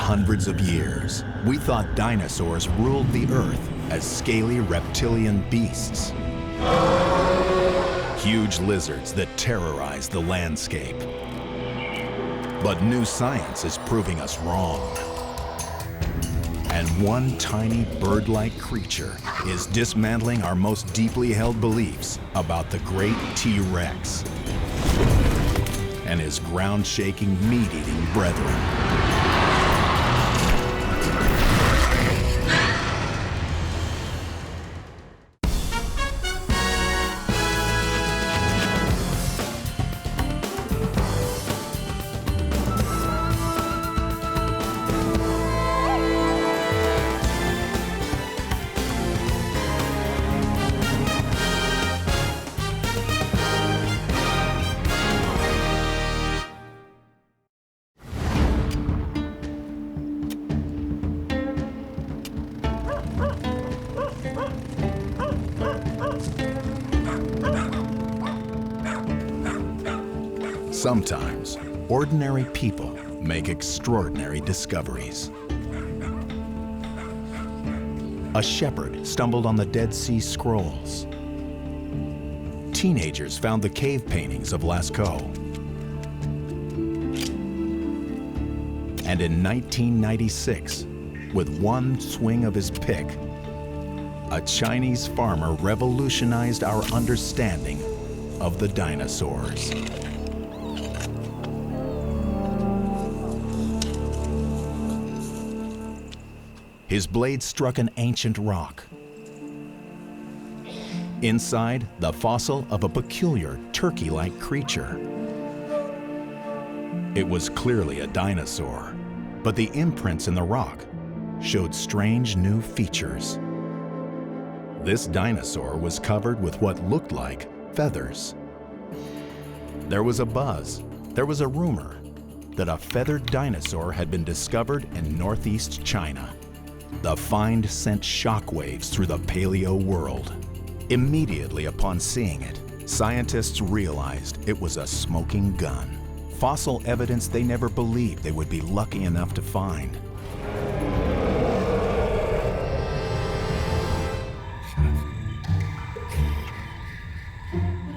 hundreds of years, we thought dinosaurs ruled the Earth as scaly reptilian beasts. Huge lizards that terrorize the landscape. But new science is proving us wrong. And one tiny bird-like creature is dismantling our most deeply held beliefs about the great T-Rex and his ground-shaking, meat-eating brethren. Sometimes, ordinary people make extraordinary discoveries. A shepherd stumbled on the Dead Sea Scrolls. Teenagers found the cave paintings of Lascaux. And in 1996, with one swing of his pick, a Chinese farmer revolutionized our understanding of the dinosaurs. His blade struck an ancient rock. Inside, the fossil of a peculiar turkey-like creature. It was clearly a dinosaur, but the imprints in the rock showed strange new features. This dinosaur was covered with what looked like feathers. There was a buzz, there was a rumor that a feathered dinosaur had been discovered in northeast China. The find sent shockwaves through the paleo world. Immediately upon seeing it, scientists realized it was a smoking gun. Fossil evidence they never believed they would be lucky enough to find.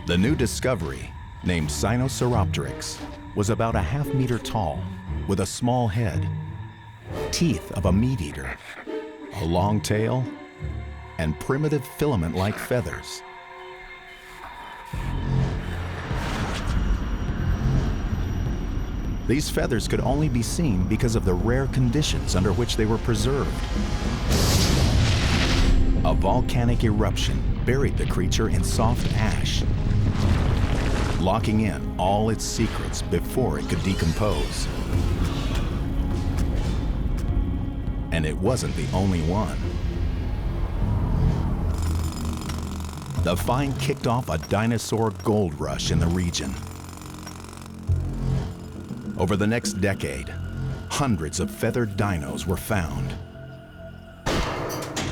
The new discovery, named Sinosauropteryx, was about a half-meter tall, with a small head, teeth of a meat-eater, a long tail, and primitive filament-like feathers. These feathers could only be seen because of the rare conditions under which they were preserved. A volcanic eruption buried the creature in soft ash, locking in all its secrets before it could decompose. And it wasn't the only one. The find kicked off a dinosaur gold rush in the region. Over the next decade, hundreds of feathered dinos were found.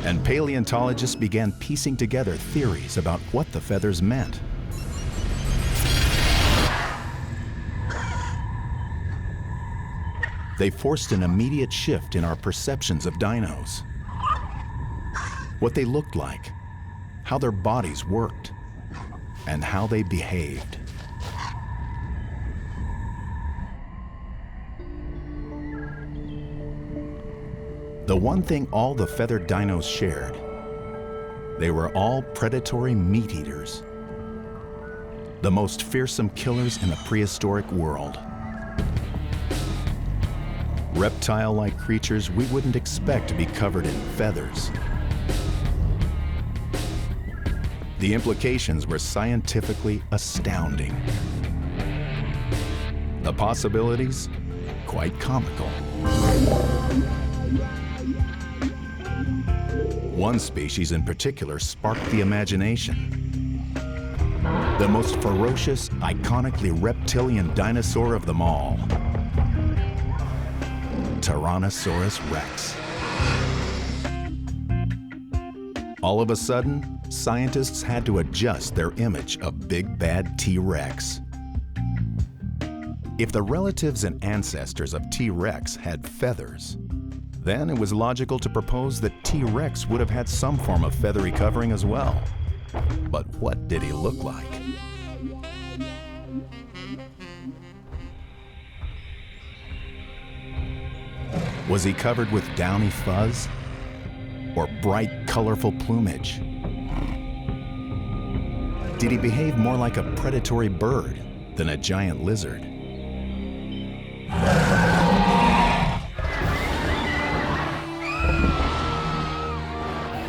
And paleontologists began piecing together theories about what the feathers meant. They forced an immediate shift in our perceptions of dinos. What they looked like, how their bodies worked, and how they behaved. The one thing all the feathered dinos shared, they were all predatory meat eaters. The most fearsome killers in the prehistoric world. Reptile-like creatures we wouldn't expect to be covered in feathers. The implications were scientifically astounding. The possibilities, quite comical. One species in particular sparked the imagination. The most ferocious, iconically reptilian dinosaur of them all. Tyrannosaurus Rex. All of a sudden, scientists had to adjust their image of big bad T-Rex. If the relatives and ancestors of T-Rex had feathers, then it was logical to propose that T-Rex would have had some form of feathery covering as well. But what did he look like? Was he covered with downy fuzz or bright, colorful plumage? Did he behave more like a predatory bird than a giant lizard?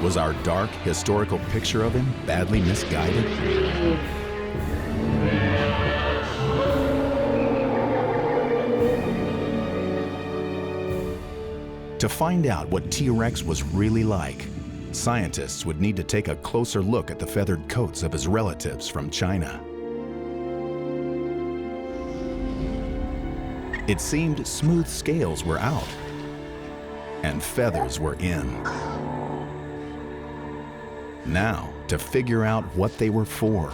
Was our dark, historical picture of him badly misguided? To find out what T-Rex was really like, scientists would need to take a closer look at the feathered coats of his relatives from China. It seemed smooth scales were out and feathers were in. Now, to figure out what they were for.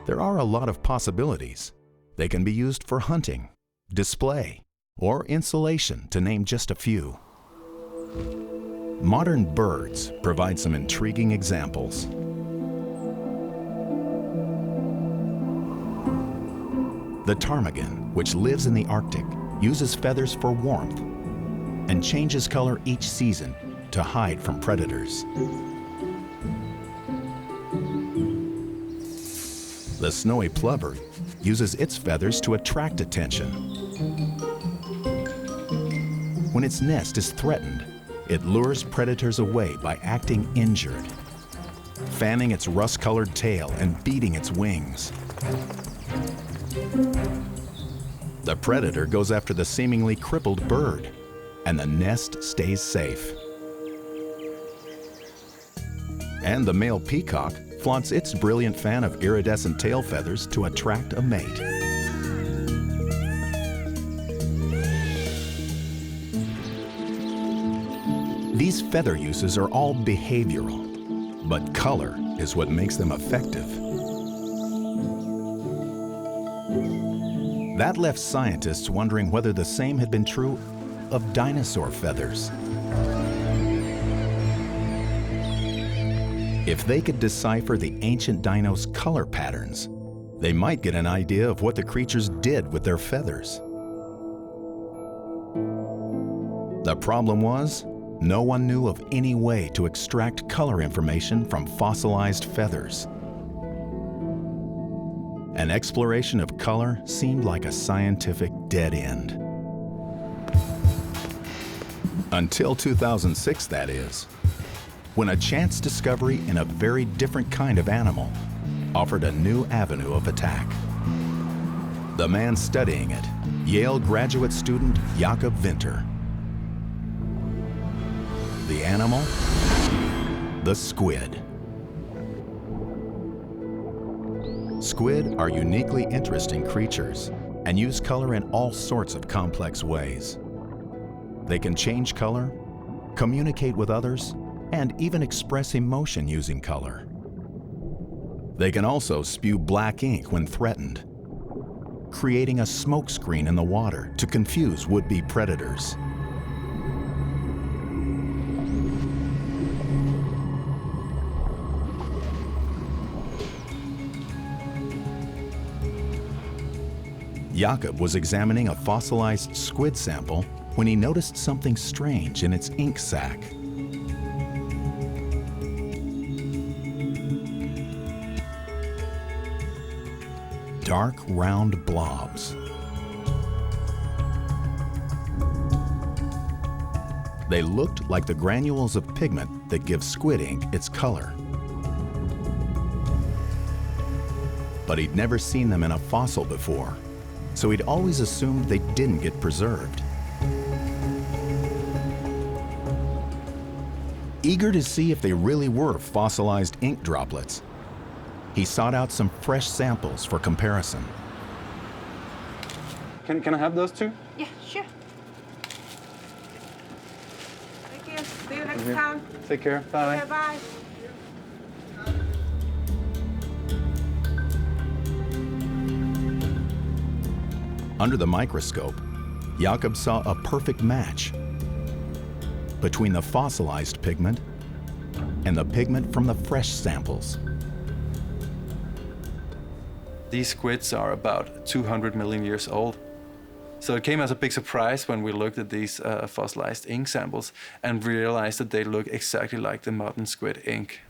There are a lot of possibilities. They can be used for hunting, display, or insulation, to name just a few. Modern birds provide some intriguing examples. The ptarmigan, which lives in the Arctic, uses feathers for warmth and changes color each season to hide from predators. The snowy plover uses its feathers to attract attention. When its nest is threatened, it lures predators away by acting injured, fanning its rust-colored tail and beating its wings. The predator goes after the seemingly crippled bird, and the nest stays safe. And the male peacock flaunts its brilliant fan of iridescent tail feathers to attract a mate. These feather uses are all behavioral, but color is what makes them effective. That left scientists wondering whether the same had been true of dinosaur feathers. If they could decipher the ancient dinos' color patterns, they might get an idea of what the creatures did with their feathers. The problem was, no one knew of any way to extract color information from fossilized feathers. An exploration of color seemed like a scientific dead end. Until 2006, that is, when a chance discovery in a very different kind of animal offered a new avenue of attack. The man studying it, Yale graduate student Jakob Winter. The animal? The squid. Squid are uniquely interesting creatures and use color in all sorts of complex ways. They can change color, communicate with others, and even express emotion using color. They can also spew black ink when threatened, creating a smokescreen in the water to confuse would-be predators. Jakob was examining a fossilized squid sample when he noticed something strange in its ink sac. Dark, round blobs. They looked like the granules of pigment that give squid ink its color. But he'd never seen them in a fossil before, so he'd always assumed they didn't get preserved. Eager to see if they really were fossilized ink droplets, he sought out some fresh samples for comparison. Can I have those two? Yeah, sure. Thank you. See you next time. Take care. Bye. Okay, bye. Under the microscope, Jakob saw a perfect match between the fossilized pigment and the pigment from the fresh samples. These squids are about 200 million years old. So it came as a big surprise when we looked at these fossilized ink samples and realized that they look exactly like the modern squid ink.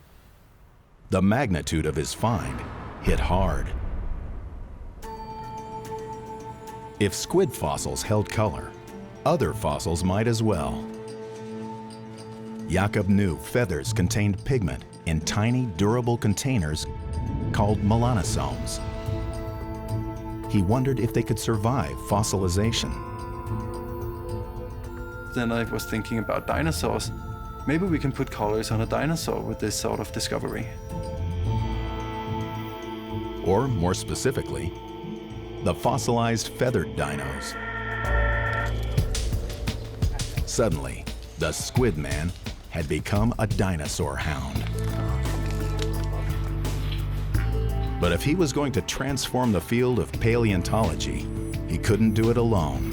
The magnitude of his find hit hard. If squid fossils held color, other fossils might as well. Jakob knew feathers contained pigment in tiny, durable containers called melanosomes. He wondered if they could survive fossilization. Then I was thinking about dinosaurs. Maybe we can put colors on a dinosaur with this sort of discovery. Or more specifically, the fossilized feathered dinos. Suddenly, the squid man had become a dinosaur hound. But if he was going to transform the field of paleontology, he couldn't do it alone.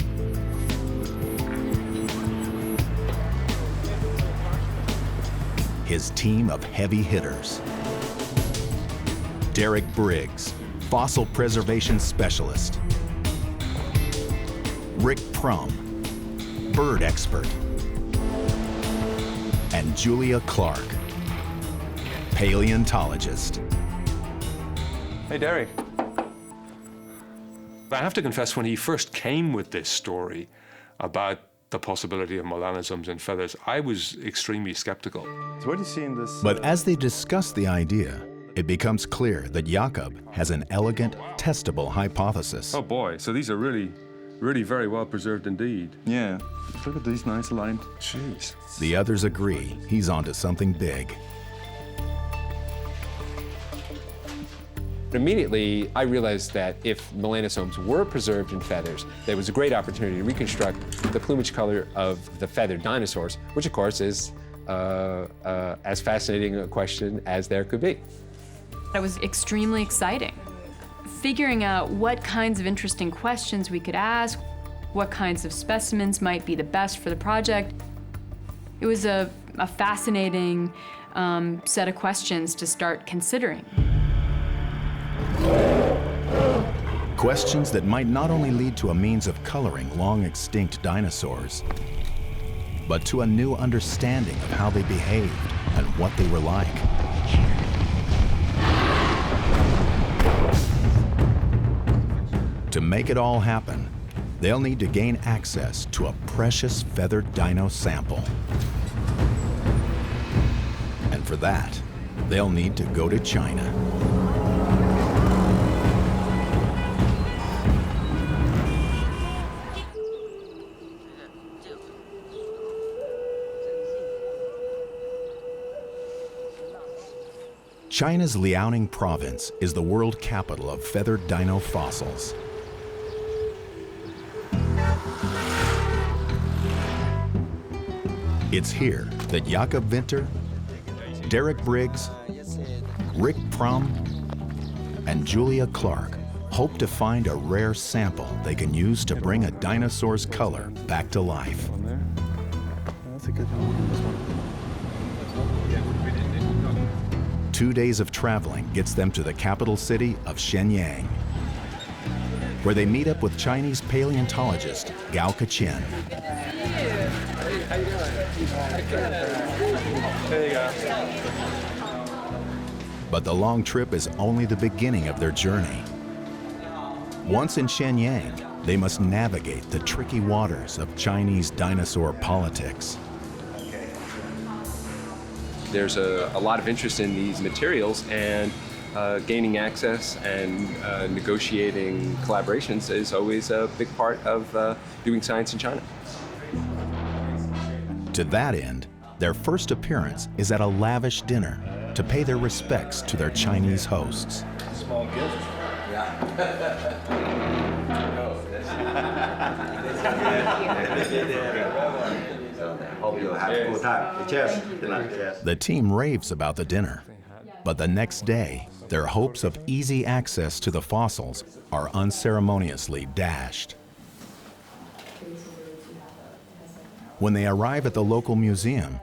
His team of heavy hitters. Derek Briggs, fossil preservation specialist. Rick Prum, bird expert. And Julia Clark, paleontologist. Hey, Derek. I have to confess, when he first came with this story about the possibility of melanosomes in feathers, I was extremely skeptical. So what do you see in this? But as they discuss the idea, it becomes clear that Jakob has an elegant, testable hypothesis. Oh boy, so these are really very well preserved indeed. Yeah, look at these nice lines. Jeez. The others agree he's onto something big. Immediately, I realized that if melanosomes were preserved in feathers, there was a great opportunity to reconstruct the plumage color of the feathered dinosaurs, which of course is as fascinating a question as there could be. It was extremely exciting. Figuring out what kinds of interesting questions we could ask, what kinds of specimens might be the best for the project. It was a fascinating set of questions to start considering. Questions that might not only lead to a means of coloring long extinct dinosaurs, but to a new understanding of how they behaved and what they were like. To make it all happen, they'll need to gain access to a precious feathered dino sample. And for that, they'll need to go to China. China's Liaoning province is the world capital of feathered dino fossils. It's here that Jakob Winter, Derek Briggs, Rick Prum, and Julia Clark hope to find a rare sample they can use to bring a dinosaur's color back to life. One there. That's a good one. This one. 2 days of traveling gets them to the capital city of Shenyang, where they meet up with Chinese paleontologist Gao Keqian. There you go. But the long trip is only the beginning of their journey. Once in Shenyang, they must navigate the tricky waters of Chinese dinosaur politics. There's a lot of interest in these materials, and gaining access and negotiating collaborations is always a big part of doing science in China. To that end, their first appearance is at a lavish dinner to pay their respects to their Chinese hosts. Small gift. Hope you'll have a good time. Cheers. The team raves about the dinner, but the next day, their hopes of easy access to the fossils are unceremoniously dashed. When they arrive at the local museum,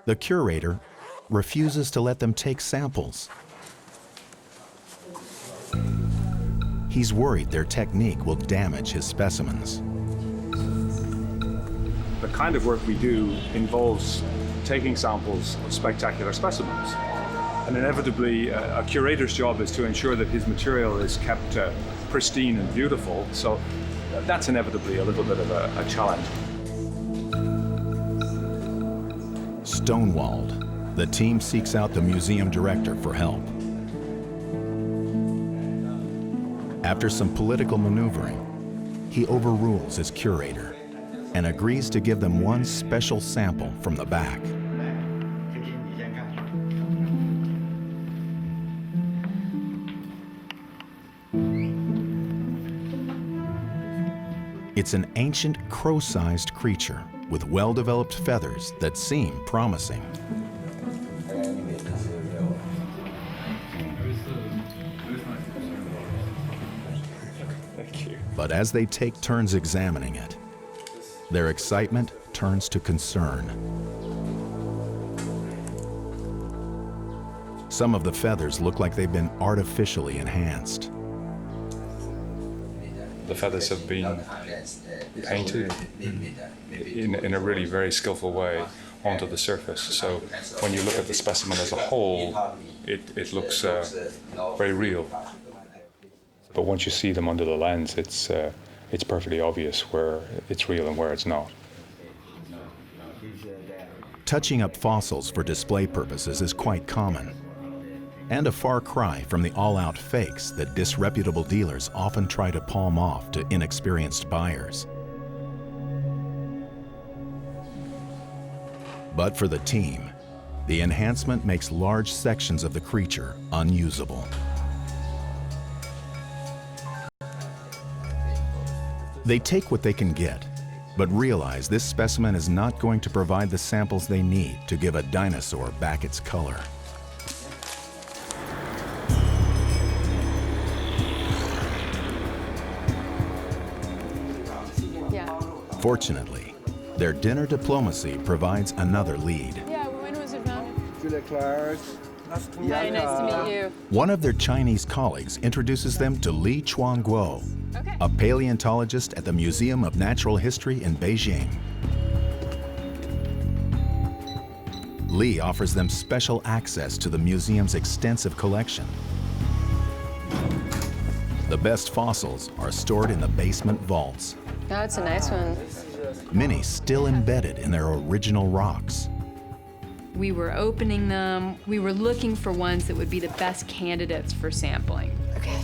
the curator refuses to let them take samples. He's worried their technique will damage his specimens. The kind of work we do involves taking samples of spectacular specimens. And inevitably, a curator's job is to ensure that his material is kept pristine and beautiful. So that's inevitably a little bit of a challenge. Stonewalled, the team seeks out the museum director for help. After some political maneuvering, he overrules his curator and agrees to give them one special sample from the back. It's an ancient crow-sized creature with well-developed feathers that seem promising. But as they take turns examining it, their excitement turns to concern. Some of the feathers look like they've been artificially enhanced. The feathers have been painted in a really very skillful way onto the surface. So when you look at the specimen as a whole, it looks very real. But once you see them under the lens, it's perfectly obvious where it's real and where it's not. Touching up fossils for display purposes is quite common, and a far cry from the all-out fakes that disreputable dealers often try to palm off to inexperienced buyers. But for the team, the enhancement makes large sections of the creature unusable. They take what they can get, but realize this specimen is not going to provide the samples they need to give a dinosaur back its color. Fortunately, their dinner diplomacy provides another lead. Yeah, when was it founded? Very nice to meet you. One of their Chinese colleagues introduces them to Li Chuangguo, a paleontologist at the Museum of Natural History in Beijing. Li offers them special access to the museum's extensive collection. The best fossils are stored in the basement vaults. Oh, it's a nice one. Many still embedded in their original rocks. We were opening them. We were looking for ones that would be the best candidates for sampling. Okay.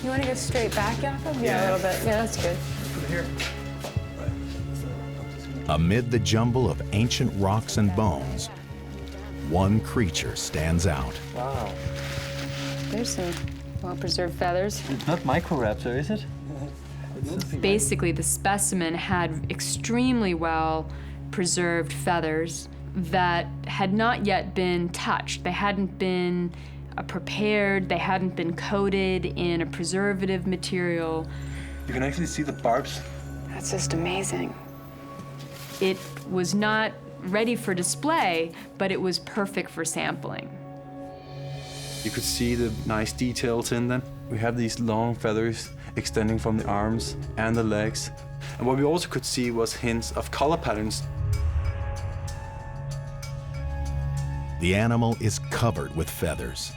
You want to go straight back, Jakob? Yeah, a little bit. Yeah, that's good. Amid the jumble of ancient rocks and bones, one creature stands out. Wow. There's some well-preserved feathers. It's not Microraptor, is it? Basically, the specimen had extremely well-preserved feathers that had not yet been touched. They hadn't been prepared, they hadn't been coated in a preservative material. You can actually see the barbs. That's just amazing. It was not ready for display, but it was perfect for sampling. You could see the nice details in them. We have these long feathers extending from the arms and the legs. And what we also could see was hints of color patterns. The animal is covered with feathers.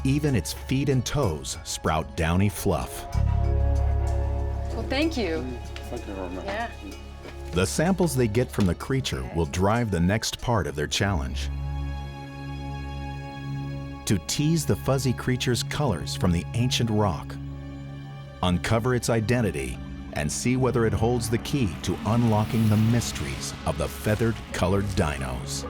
Even its feet and toes sprout downy fluff. Well, thank you. Yeah. The samples they get from the creature will drive the next part of their challenge. To tease the fuzzy creature's colors from the ancient rock, uncover its identity, and see whether it holds the key to unlocking the mysteries of the feathered colored dinos.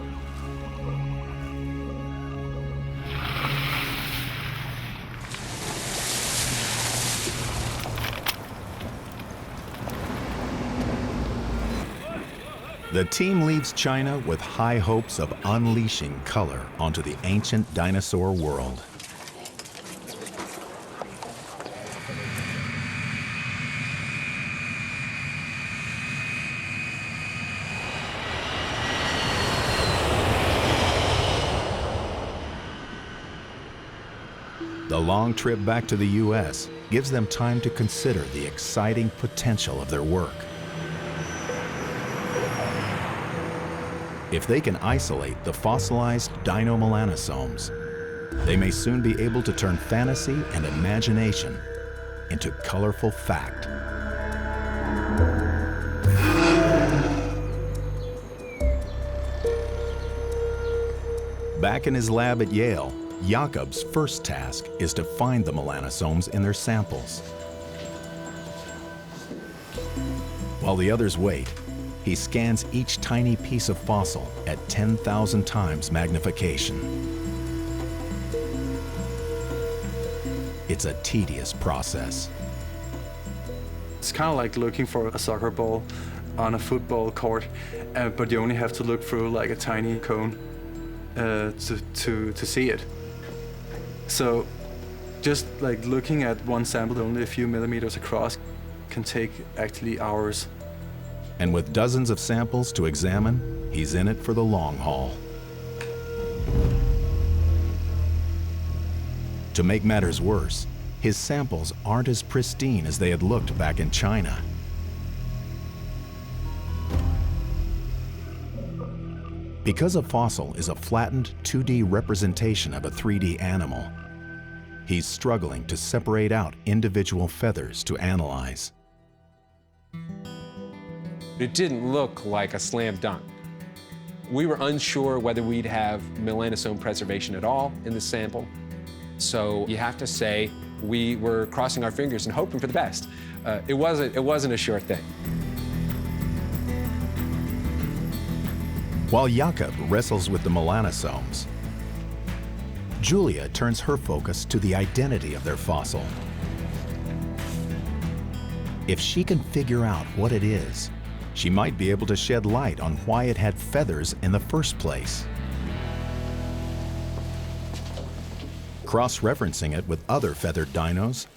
The team leaves China with high hopes of unleashing color onto the ancient dinosaur world. The long trip back to the U.S. gives them time to consider the exciting potential of their work. If they can isolate the fossilized dino-melanosomes, they may soon be able to turn fantasy and imagination into colorful fact. Back in his lab at Yale, Jakob's first task is to find the melanosomes in their samples. While the others wait, he scans each tiny piece of fossil at 10,000 times magnification. It's a tedious process. It's kind of like looking for a soccer ball on a football court, but you only have to look through like a tiny cone to see it. So just like looking at one sample only a few millimeters across can take actually hours. And with dozens of samples to examine, he's in it for the long haul. To make matters worse, his samples aren't as pristine as they had looked back in China. Because a fossil is a flattened 2D representation of a 3D animal, he's struggling to separate out individual feathers to analyze. It didn't look like a slam dunk. We were unsure whether we'd have melanosome preservation at all in the sample. So you have to say we were crossing our fingers and hoping for the best. It wasn't a sure thing. While Jakob wrestles with the melanosomes, Julia turns her focus to the identity of their fossil. If she can figure out what it is, she might be able to shed light on why it had feathers in the first place. Cross-referencing it with other feathered dinos,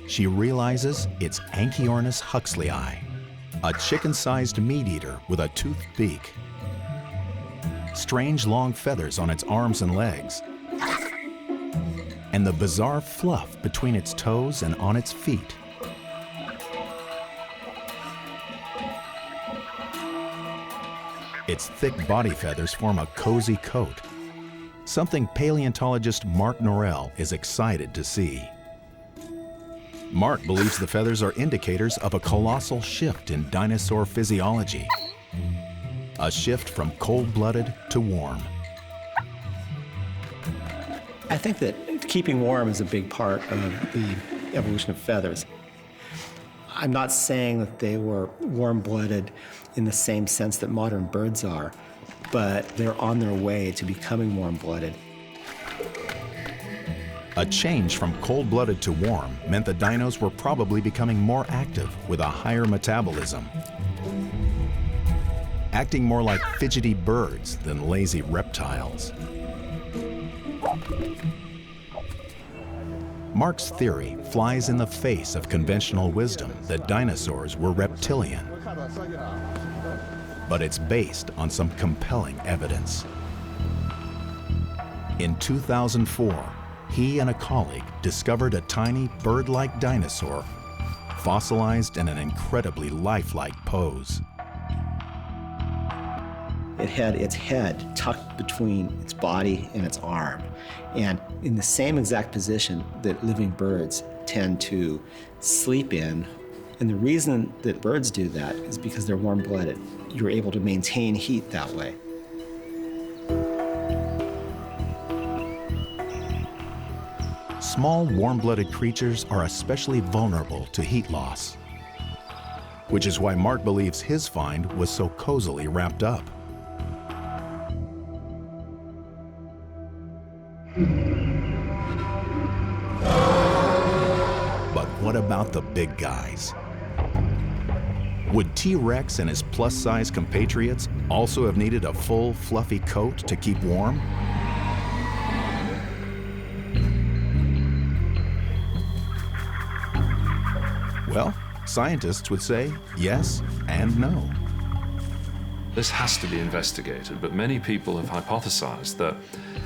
she realizes it's Anchiornis huxleyi, a chicken-sized meat-eater with a toothed beak. Strange long feathers on its arms and legs, and the bizarre fluff between its toes and on its feet. Its thick body feathers form a cozy coat, something paleontologist Mark Norell is excited to see. Mark believes the feathers are indicators of a colossal shift in dinosaur physiology, a shift from cold-blooded to warm. I think that keeping warm is a big part of the evolution of feathers. I'm not saying that they were warm-blooded in the same sense that modern birds are, but they're on their way to becoming warm-blooded. A change from cold-blooded to warm meant the dinos were probably becoming more active with a higher metabolism, acting more like fidgety birds than lazy reptiles. Mark's theory flies in the face of conventional wisdom that dinosaurs were reptilian, but it's based on some compelling evidence. In 2004, he and a colleague discovered a tiny bird-like dinosaur fossilized in an incredibly lifelike pose. It had its head tucked between its body and its arm, and in the same exact position that living birds tend to sleep in. And the reason that birds do that is because they're warm-blooded. You're able to maintain heat that way. Small warm-blooded creatures are especially vulnerable to heat loss, which is why Mark believes his find was so cozily wrapped up. But what about the big guys? Would T-Rex and his plus-size compatriots also have needed a full, fluffy coat to keep warm? Well, scientists would say yes and no. This has to be investigated, but many people have hypothesized that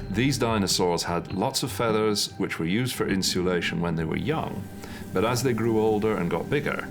these dinosaurs had lots of feathers which were used for insulation when they were young, but as they grew older and got bigger,